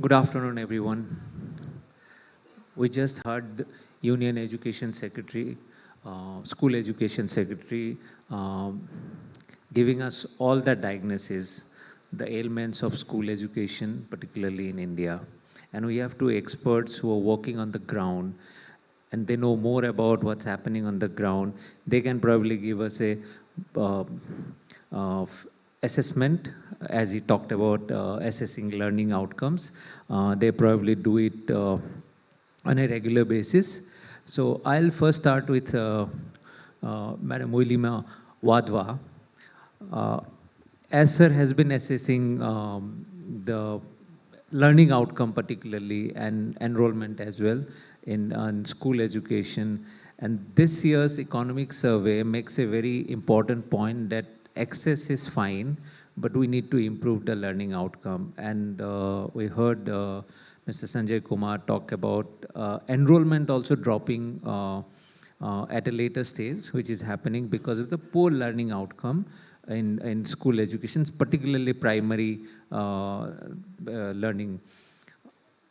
Good afternoon, everyone. We just heard Union Education Secretary, School Education Secretary, giving us all the diagnosis, the ailments of school education, particularly in India. And we have two experts who are working on the ground, and they know more about what's happening on the ground. They can probably give us a uh, assessment, as he talked about assessing learning outcomes. They probably do it on a regular basis. So I'll first start with Madam Willima Wadhwa. Uh, as sir has been assessing the learning outcome particularly and enrollment as well in school education. And this year's economic survey makes a very important point that access is fine, but we need to improve the learning outcome. And we heard Mr. Sanjay Kumar talk about enrollment also dropping at a later stage, which is happening because of the poor learning outcome in school education, particularly primary learning.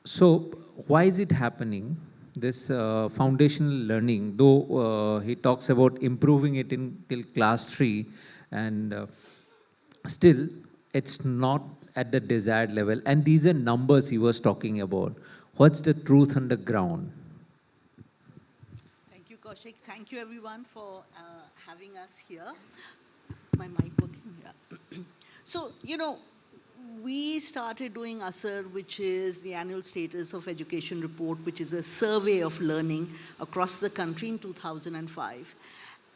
So why is it happening? This foundational learning, though he talks about improving it till class 3, and still it's not at the desired level. And these are numbers he was talking about. What's the truth on the ground? Thank you, Kaushik. Thank you, everyone, for having us here. My mic working here. So, we started doing ASER, which is the Annual Status of Education Report, which is a survey of learning across the country in 2005.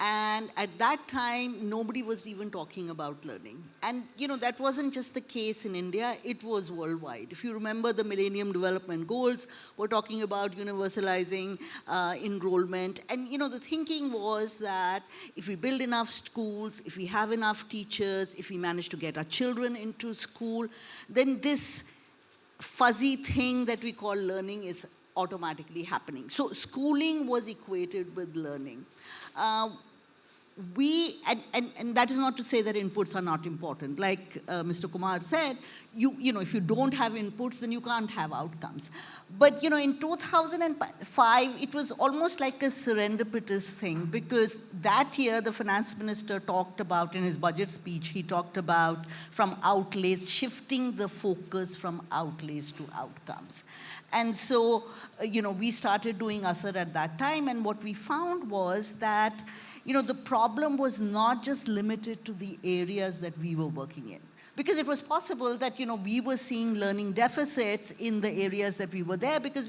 And at that time, nobody was even talking about learning. And, that wasn't just the case in India, it was worldwide. If you remember the Millennium Development Goals, we're talking about universalizing enrollment. And, the thinking was that if we build enough schools, if we have enough teachers, if we manage to get our children into school, then this fuzzy thing that we call learning is automatically happening. So schooling was equated with learning. And that is not to say that inputs are not important. Like Mr. Kumar said, if you don't have inputs, then you can't have outcomes. But, in 2005, it was almost like a serendipitous thing, because that year the finance minister talked about, in his budget speech, he talked about from outlays, shifting the focus from outlays to outcomes. And so, we started doing ASER at that time, and what we found was that the problem was not just limited to the areas that we were working in. Because it was possible that, we were seeing learning deficits in the areas that we were there because,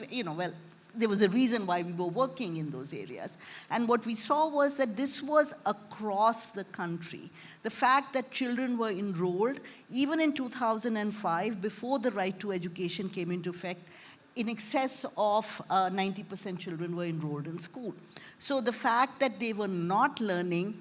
there was a reason why we were working in those areas. And what we saw was that this was across the country. The fact that children were enrolled, even in 2005, before the right to education came into effect, in excess of 90% children were enrolled in school. So the fact that they were not learning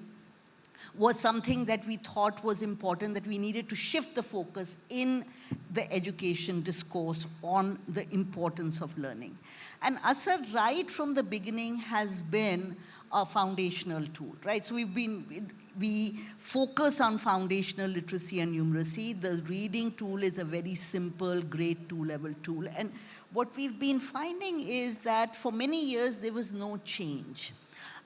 was something that we thought was important, that we needed to shift the focus in the education discourse on the importance of learning. And ASER, right from the beginning, has been a foundational tool, right? So we focus on foundational literacy and numeracy. The reading tool is a very simple grade 2 level tool. And what we've been finding is that for many years, there was no change.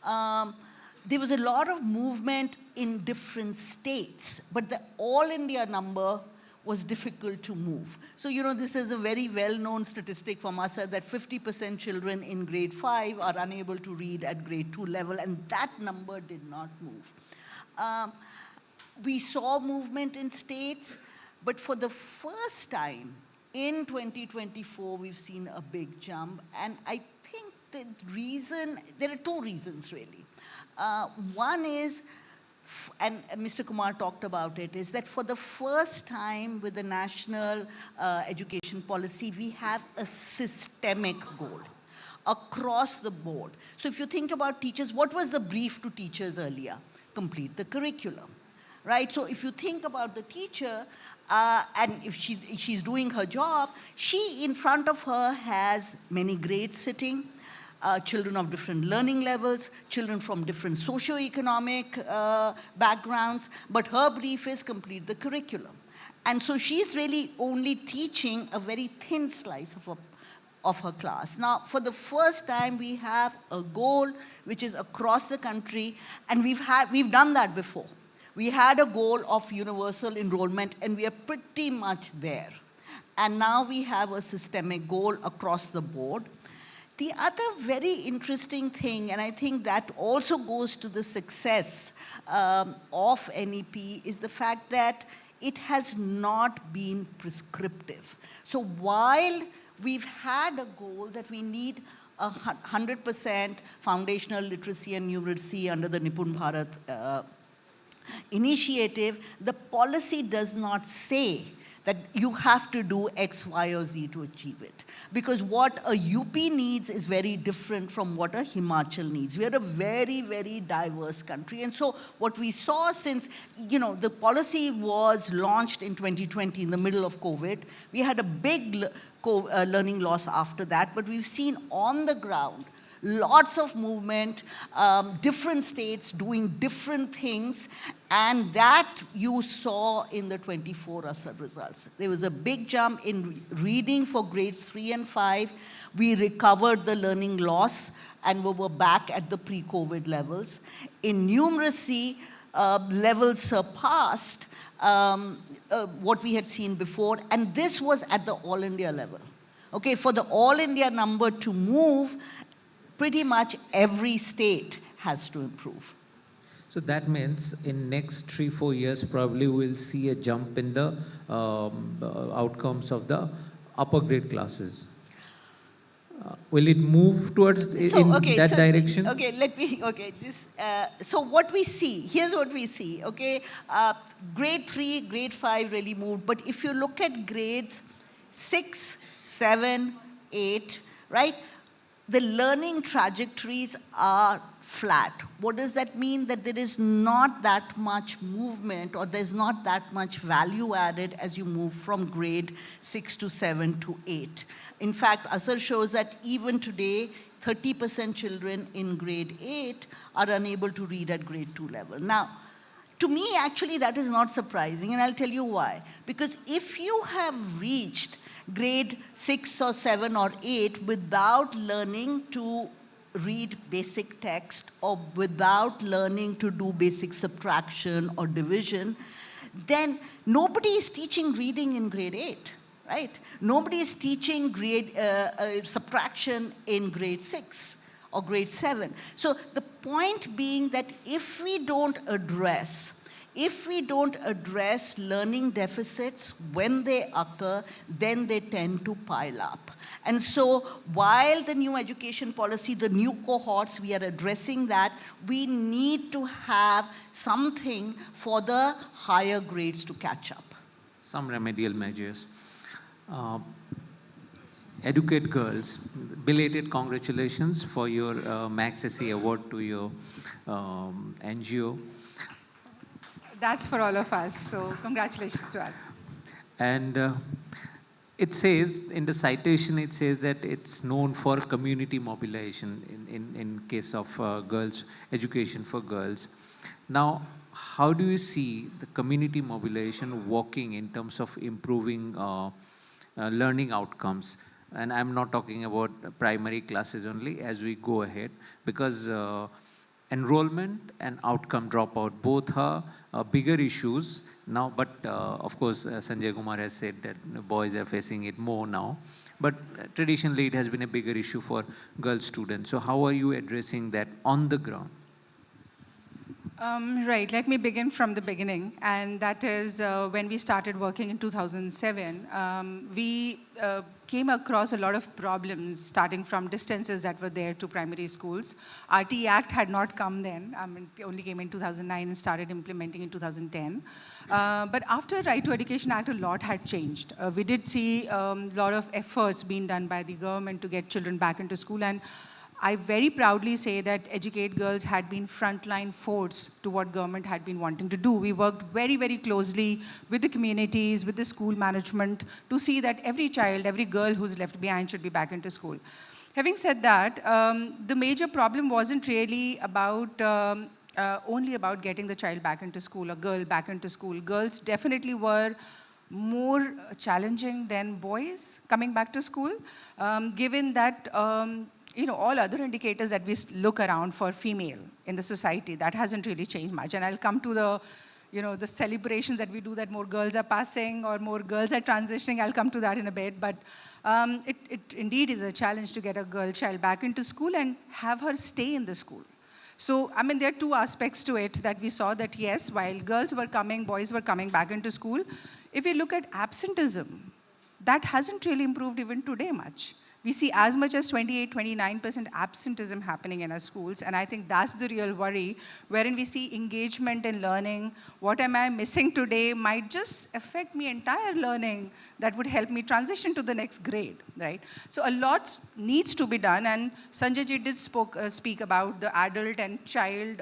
There was a lot of movement in different states, but the all India number was difficult to move. So, this is a very well-known statistic from ASER that 50% children in grade 5 are unable to read at grade 2 level, and that number did not move. We saw movement in states, but for the first time in 2024, we've seen a big jump. And I think the reason, there are two reasons really. One is, and Mr. Kumar talked about it, is that for the first time with the national education policy, we have a systemic goal across the board. So if you think about teachers, what was the brief to teachers earlier? Complete the curriculum, right? So if you think about the teacher, and if she's doing her job, she in front of her has many grades sitting, children of different learning levels, children from different socio-economic backgrounds, but her brief is complete the curriculum. And so she's really only teaching a very thin slice of her class. Now, for the first time, we have a goal which is across the country, and we've done that before. We had a goal of universal enrollment, and we are pretty much there. And now we have a systemic goal across the board. The other very interesting thing, and I think that also goes to the success of NEP, is the fact that it has not been prescriptive. So while we've had a goal that we need 100% foundational literacy and numeracy under the Nipun Bharat initiative, the policy does not say that you have to do X, Y, or Z to achieve it. Because what a UP needs is very different from what a Himachal needs. We are a very, very diverse country. And so what we saw since, the policy was launched in 2020 in the middle of COVID, we had a big learning loss after that, but we've seen on the ground lots of movement, different states doing different things, and that you saw in the 24 ASAR results. There was a big jump in reading for grades 3 and 5. We recovered the learning loss, and we were back at the pre-COVID levels. In numeracy, levels surpassed what we had seen before, and this was at the All India level. Okay, for the All India number to move, pretty much every state has to improve. So that means in next 3-4 years, probably we'll see a jump in the outcomes of the upper grade classes. Will it move towards that direction? So what we see, here's what we see, okay? Grade 3, grade 5 really moved, but if you look at grades 6, 7, 8, right? The learning trajectories are flat. What does that mean? That there is not that much movement, or there's not that much value added as you move from grade 6 to 7 to 8. In fact, ASAR shows that even today, 30% children in grade 8 are unable to read at grade 2 level. Now, to me, actually, that is not surprising, and I'll tell you why. Because if you have reached grade 6 or 7 or 8 without learning to read basic text, or without learning to do basic subtraction or division, then nobody is teaching reading in grade 8, right? Nobody is teaching subtraction in grade 6 or grade 7. So the point being that if we don't address learning deficits when they occur, then they tend to pile up. And so while the new education policy, the new cohorts, we are addressing that, we need to have something for the higher grades to catch up. Some remedial measures. Educate Girls, belated congratulations for your Max SE award to your NGO. That's for all of us, so congratulations to us. And it says, in the citation, it says that it's known for community mobilization in case of girls, education for girls. Now, how do you see the community mobilization working in terms of improving learning outcomes? And I'm not talking about primary classes only as we go ahead, because enrollment and outcome dropout both are bigger issues now, but of course Sanjay Kumar has said that boys are facing it more now, but traditionally it has been a bigger issue for girl students. So how are you addressing that on the ground? Right, let me begin from the beginning, and that is when we started working in 2007, we came across a lot of problems starting from distances that were there to primary schools. RT Act had not come then, it only came in 2009 and started implementing in 2010. But after Right to Education Act, a lot had changed. We did see a lot of efforts being done by the government to get children back into school, and I very proudly say that Educate Girls had been frontline force to what government had been wanting to do. We worked very, very closely with the communities, with the school management, to see that every child, every girl who's left behind should be back into school. Having said that, the major problem wasn't really about only about getting the child back into school, or girl back into school. Girls definitely were more challenging than boys coming back to school, given that all other indicators that we look around for female in the society, that hasn't really changed much. And I'll come to the celebrations that we do, that more girls are passing or more girls are transitioning. I'll come to that in a bit. But it indeed is a challenge to get a girl child back into school and have her stay in the school. So, I mean, there are two aspects to it that we saw, that yes, while girls were coming, boys were coming back into school. If you look at absenteeism, that hasn't really improved even today much. We see as much as 28, 29% absenteeism happening in our schools, and I think that's the real worry, wherein we see engagement in learning. What am I missing today might just affect my entire learning that would help me transition to the next grade, right? So a lot needs to be done, and Sanjay ji did speak about the adult and child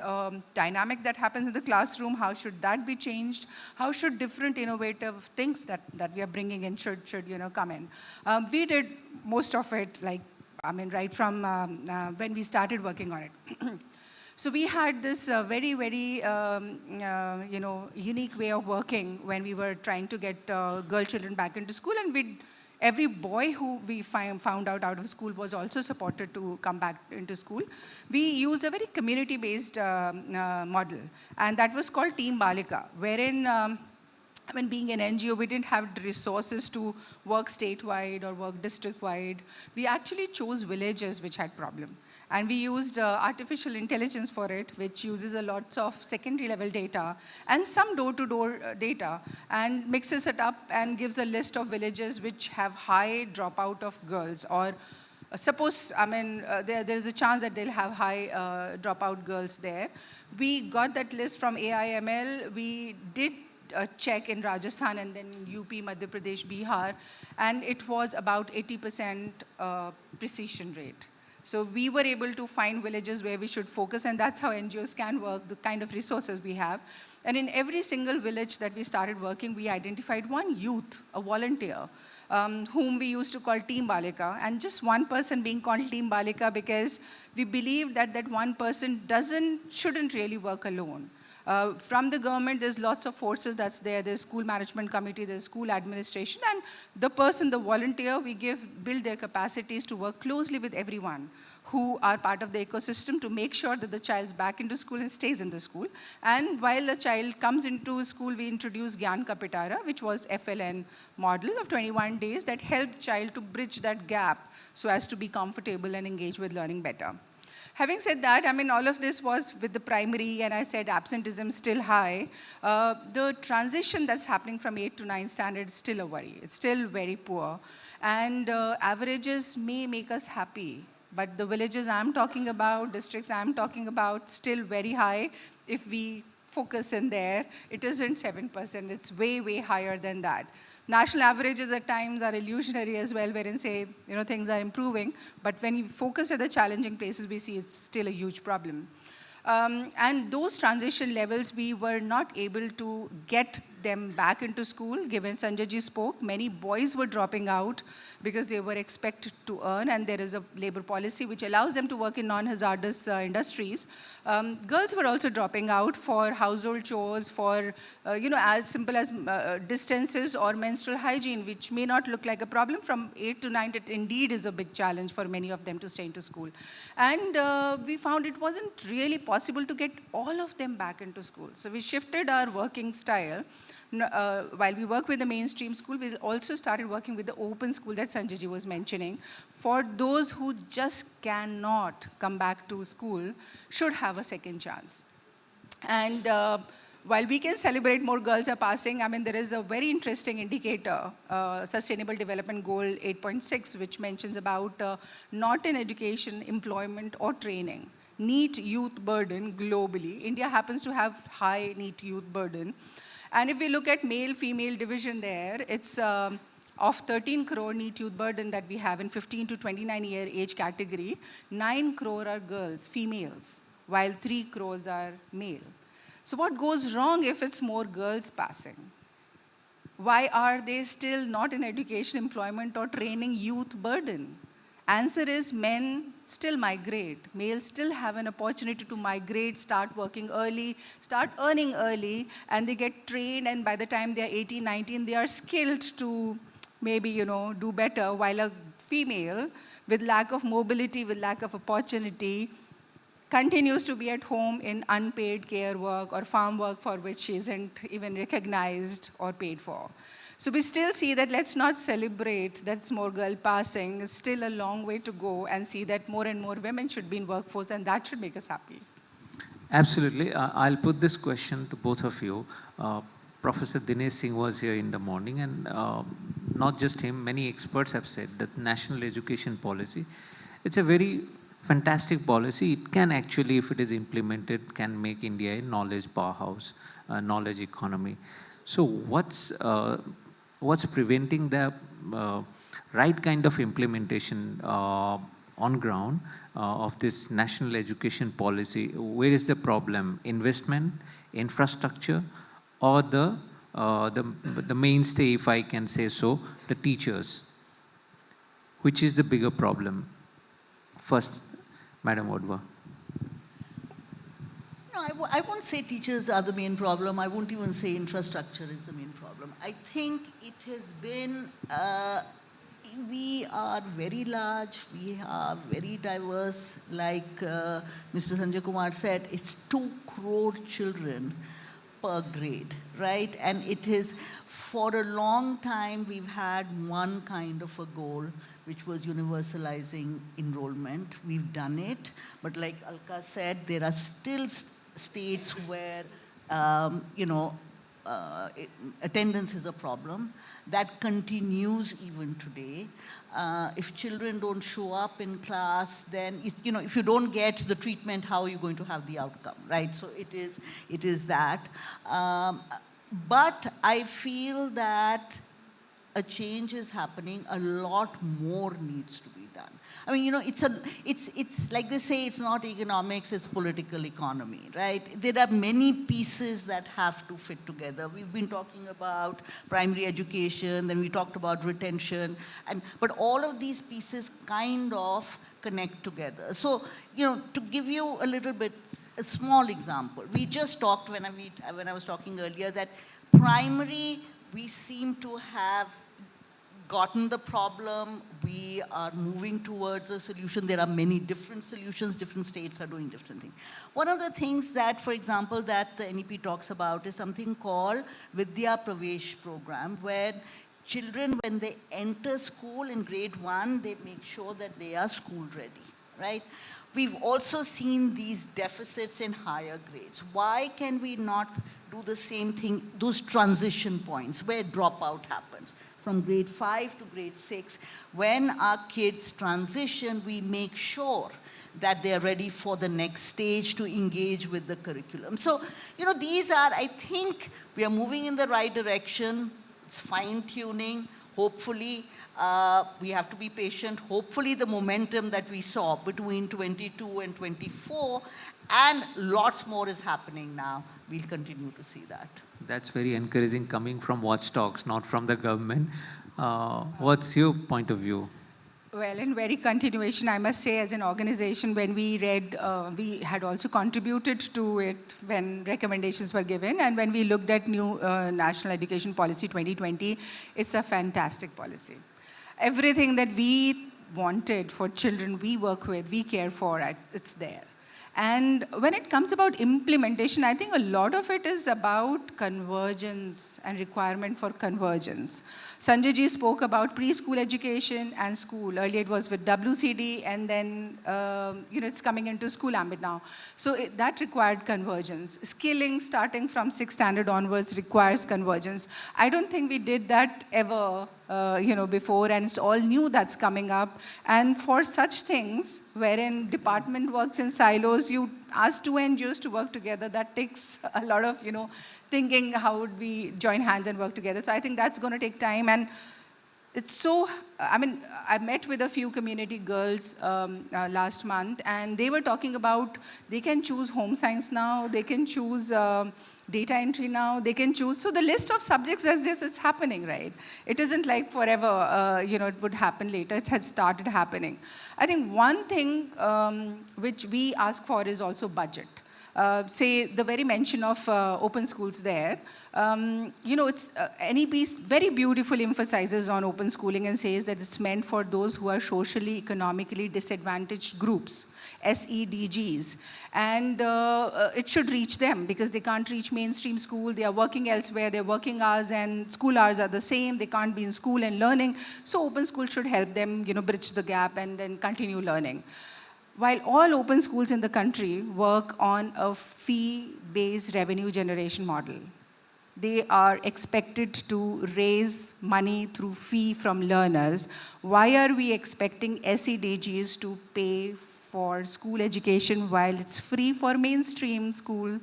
dynamic that happens in the classroom. How should that be changed? How should different innovative things that we are bringing in should come in? We did most of it, right from when we started working on it. So we had this very, very, unique way of working when we were trying to get girl children back into school, and every boy who we found out of school was also supported to come back into school. We used a very community-based model, and that was called Team Balika, wherein being an NGO, we didn't have the resources to work statewide or work district-wide. We actually chose villages which had problem. And we used artificial intelligence for it, which uses a lot of secondary level data and some door-to-door data, and mixes it up and gives a list of villages which have high dropout of girls. Or suppose, there is a chance that they'll have high dropout girls there. We got that list from AI/ML. We did a check in Rajasthan and then UP, Madhya Pradesh, Bihar, and it was about 80% precision rate. So we were able to find villages where we should focus, and that's how NGOs can work, the kind of resources we have. And in every single village that we started working, we identified one youth, a volunteer, whom we used to call Team Balika, and just one person being called Team Balika because we believe that that one person shouldn't really work alone. From the government, there's lots of forces that's there. There's school management committee, there's school administration, and the person, the volunteer, we build their capacities to work closely with everyone who are part of the ecosystem to make sure that the child's back into school and stays in the school. And while the child comes into school, we introduce Gyan Ka Pitara, which was FLN model of 21 days that helped child to bridge that gap so as to be comfortable and engage with learning better. Having said that, all of this was with the primary, and I said absenteeism still high. The transition that's happening from 8 to 9 standard is still a worry. It's still very poor. And averages may make us happy, but the villages I'm talking about, districts I'm talking about, still very high. If we focus in there, it isn't 7%. It's way, way higher than that. National averages at times are illusionary as well, wherein say, things are improving. But when you focus at the challenging places, we see it's still a huge problem. And those transition levels, we were not able to get them back into school. Given Sanjay ji spoke, many boys were dropping out because they were expected to earn, and there is a labor policy which allows them to work in non-hazardous industries. Girls were also dropping out for household chores, for as simple as distances or menstrual hygiene, which may not look like a problem. From 8 to 9, it indeed is a big challenge for many of them to stay into school. And we found it wasn't really possible to get all of them back into school. So we shifted our working style. While we work with the mainstream school, we also started working with the open school that Sanjay ji was mentioning. For those who just cannot come back to school, should have a second chance. And while we can celebrate more girls are passing, there is a very interesting indicator, Sustainable Development Goal 8.6, which mentions about not in education, employment, or training. NEET youth burden globally. India happens to have high NEET youth burden. And if we look at male-female division there, it's of 13 crore NEET youth burden that we have in 15 to 29-year age category, 9 crore are girls, females, while 3 crores are male. So what goes wrong if it's more girls passing? Why are they still not in education, employment, or training youth burden? Answer is men still migrate. Males still have an opportunity to migrate, start working early, start earning early, and they get trained, and by the time they're 18, 19, they are skilled to maybe, do better, while a female with lack of mobility, with lack of opportunity, continues to be at home in unpaid care work or farm work for which she isn't even recognized or paid for. So we still see that let's not celebrate that small girl passing. It's still a long way to go, and see that more and more women should be in workforce, and that should make us happy. Absolutely. I'll put this question to both of you. Professor Dinesh Singh was here in the morning, and not just him, many experts have said that national education policy, it's a very fantastic policy. It can actually, if it is implemented, can make India a knowledge powerhouse, a knowledge economy. So what's preventing the right kind of implementation on ground of this national education policy? Where is the problem? Investment, infrastructure, or the mainstay, if I can say so, the teachers? Which is the bigger problem? First, Madam Odwa. No, I won't say teachers are the main problem. I won't even say infrastructure is the main problem. I think it has been, we are very large, we are very diverse. Like Mr. Sanjay Kumar said, it's 2 crore children per grade, right? And it is, for a long time, we've had one kind of a goal, which was universalizing enrollment. We've done it, but like Alka said, there are still states where, attendance is a problem. That continues even today. If children don't show up in class, then, if you don't get the treatment, how are you going to have the outcome, right? So it is that. But I feel that a change is happening. A lot more needs to be done. I mean, it's like they say, it's not economics, it's political economy, right? There are many pieces that have to fit together. We've been talking about primary education, then we talked about retention, but all of these pieces kind of connect together. So, to give you a small example, we just talked when I was talking earlier that primary, we seem to have gotten the problem. We are moving towards a solution. There are many different solutions. Different states are doing different things. One of the things that, for example, that the NEP talks about is something called Vidya Pravesh program, where children, when they enter school in grade 1, they make sure that they are school ready, right? We've also seen these deficits in higher grades. Why can we not do the same thing, those transition points where dropout happens? From grade 5 to grade 6, when our kids transition, we make sure that they're ready for the next stage to engage with the curriculum. So, these are, I think, we are moving in the right direction. It's fine-tuning. Hopefully, we have to be patient. Hopefully, the momentum that we saw between 22 and 24, and lots more is happening now. We'll continue to see that. That's very encouraging, coming from watchdogs, not from the government. What's your point of view? Well, in very continuation, I must say, as an organization, when we read, we had also contributed to it when recommendations were given. And when we looked at new National Education Policy 2020, it's a fantastic policy. Everything that we wanted for children we work with, we care for, it's there. And when it comes about implementation, I think a lot of it is about convergence and requirement for convergence. Sanjay ji spoke about preschool education and school. Earlier it was with WCD, and then it's coming into school ambit now. So that required convergence. Skilling starting from 6th standard onwards requires convergence. I don't think we did that ever before, and it's all new that's coming up. And for such things, wherein department works in silos, you ask 2 NGOs to work together, that takes a lot of, thinking how would we join hands and work together. So I think that's going to take time. And it's so, I mean, I met with a few community girls last month, and they were talking about they can choose home science now, they can choose data entry now, they can choose. So the list of subjects as this is happening, right? It isn't like forever, it would happen later. It has started happening. I think one thing which we ask for is also budget. Say the very mention of open schools there, it's NEP very beautifully emphasizes on open schooling and says that it's meant for those who are socially, economically disadvantaged groups, SEDGs, and it should reach them because they can't reach mainstream school, they are working elsewhere, their working hours and school hours are the same, they can't be in school and learning, so open school should help them, bridge the gap and then continue learning. While all open schools in the country work on a fee-based revenue generation model, they are expected to raise money through fee from learners. Why are we expecting SEDGs to pay for school education while it's free for mainstream school?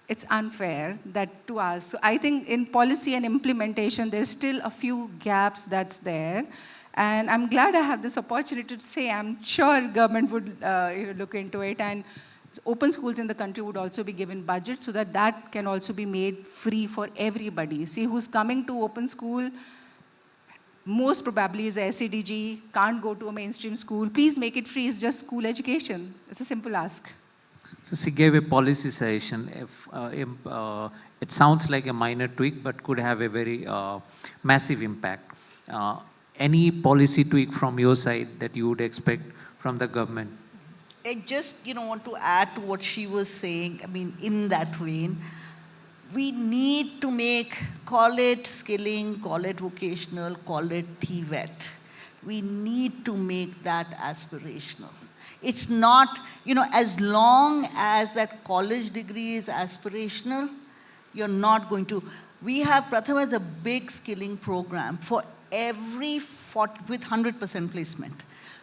It's unfair that to us. So I think in policy and implementation, there's still a few gaps that's there. And I'm glad I have this opportunity to say I'm sure government would look into it, and open schools in the country would also be given budget so that that can also be made free for everybody. See, who's coming to open school, most probably is a SEDG, can't go to a mainstream school. Please make it free, it's just school education. It's a simple ask. So she gave a policy suggestion. It sounds like a minor tweak, but could have a very massive impact. Any policy tweak from your side that you would expect from the government? I just, want to add to what she was saying. I mean, in that vein, we need to call it skilling, call it vocational, call it TVET. We need to make that aspirational. It's not, as long as that college degree is aspirational, you're not going to. We have, Pratham has a big skilling program for every 40, with 100% placement.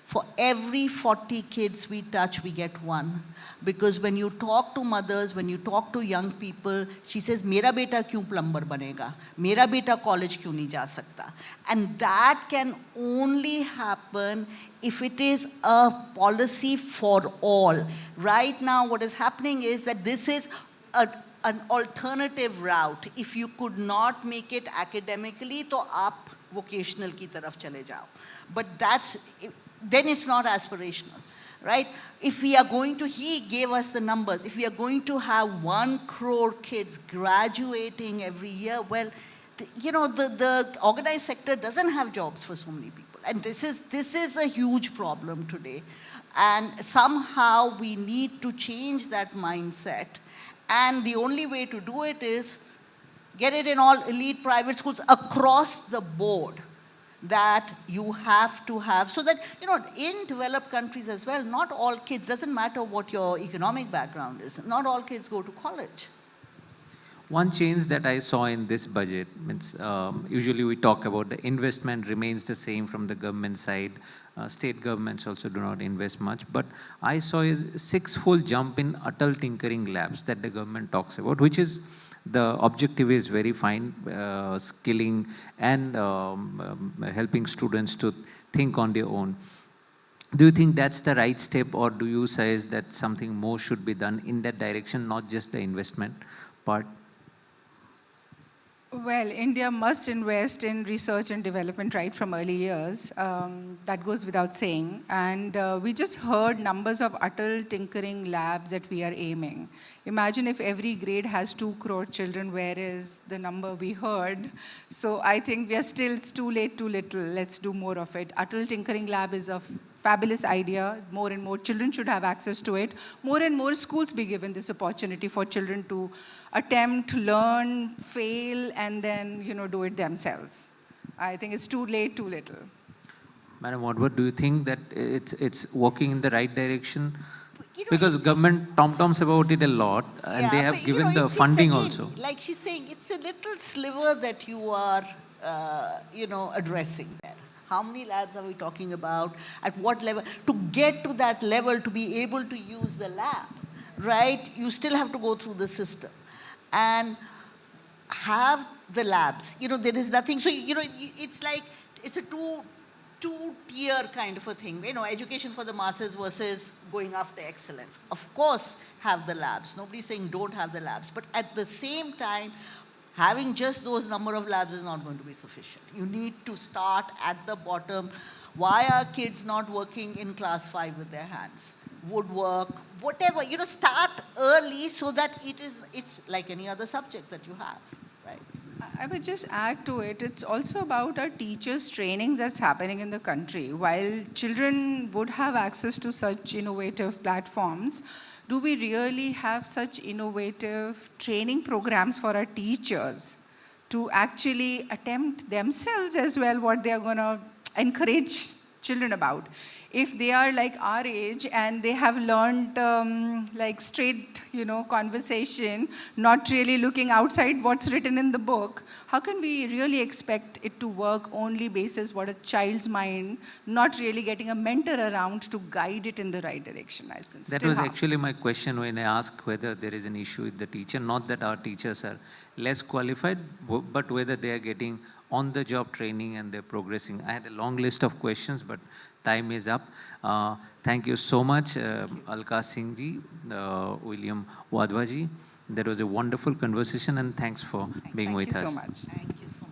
For every 40 kids we touch, we get one. Because when you talk to mothers, when you talk to young people, she says, "Mera beta kyun plumber banega? Mera beta college kyun nahi ja sakta?" And that can only happen if it is a policy for all. Right now, what is happening is that this is an alternative route. If you could not make it academically, to aap vocational ki taraf chale jao. But then it's not aspirational, right? If we are going to, he gave us the numbers, if we are going to have 1 crore kids graduating every year, well, the organized sector doesn't have jobs for so many people. And this is a huge problem today. And somehow we need to change that mindset. And the only way to do it is get it in all elite private schools across the board, that you have to have, so that, in developed countries as well, not all kids, doesn't matter what your economic background is, not all kids go to college. One change that I saw in this budget means usually we talk about the investment remains the same from the government side. State governments also do not invest much, but I saw a 6-fold jump in Atal Tinkering Labs that the government talks about, which is the objective is very fine, skilling and helping students to think on their own. Do you think that's the right step, or do you say that something more should be done in that direction, not just the investment part? Well, India must invest in research and development right from early years. That goes without saying. And we just heard numbers of Atal Tinkering Labs that we are aiming. Imagine if every grade has 2 crore children, where is the number we heard? So I think we are still, it's too late, too little. Let's do more of it. Atal Tinkering Lab is a fabulous idea. More and more children should have access to it. More and more schools be given this opportunity for children to attempt, learn, fail, and then, do it themselves. I think it's too late, too little. Madam Wadhwa, do you think that it's working in the right direction? Because government tom-toms about it a lot, and they have given the funding also. Like she's saying, it's a little sliver that you are, addressing there. How many labs are we talking about? At what level? To get to that level, to be able to use the lab, right? You still have to go through the system and have the labs. There is nothing. So, it's like it's a two-tier kind of a thing. You know, education for the masses versus going after excellence. Of course, have the labs. Nobody's saying don't have the labs. But at the same time, having just those number of labs is not going to be sufficient. You need to start at the bottom. Why are kids not working in class 5 with their hands? Woodwork, whatever, you know, start early so that it's like any other subject that you have, right? I would just add to it, it's also about our teachers' trainings that's happening in the country. While children would have access to such innovative platforms, do we really have such innovative training programs for our teachers to actually attempt themselves as well what they are going to encourage children about? If they are like our age and they have learned like straight, conversation, not really looking outside what's written in the book, how can we really expect it to work only basis what a child's mind, not really getting a mentor around to guide it in the right direction? That was actually my question when I asked whether there is an issue with the teacher. Not that our teachers are less qualified, but whether they are getting on-the-job training and they're progressing. I had a long list of questions, but time is up. Thank you so much, Alka Singh ji, William Wadhwa ji. That was a wonderful conversation, and thanks for being with us. Thank you so much. Thank you so much.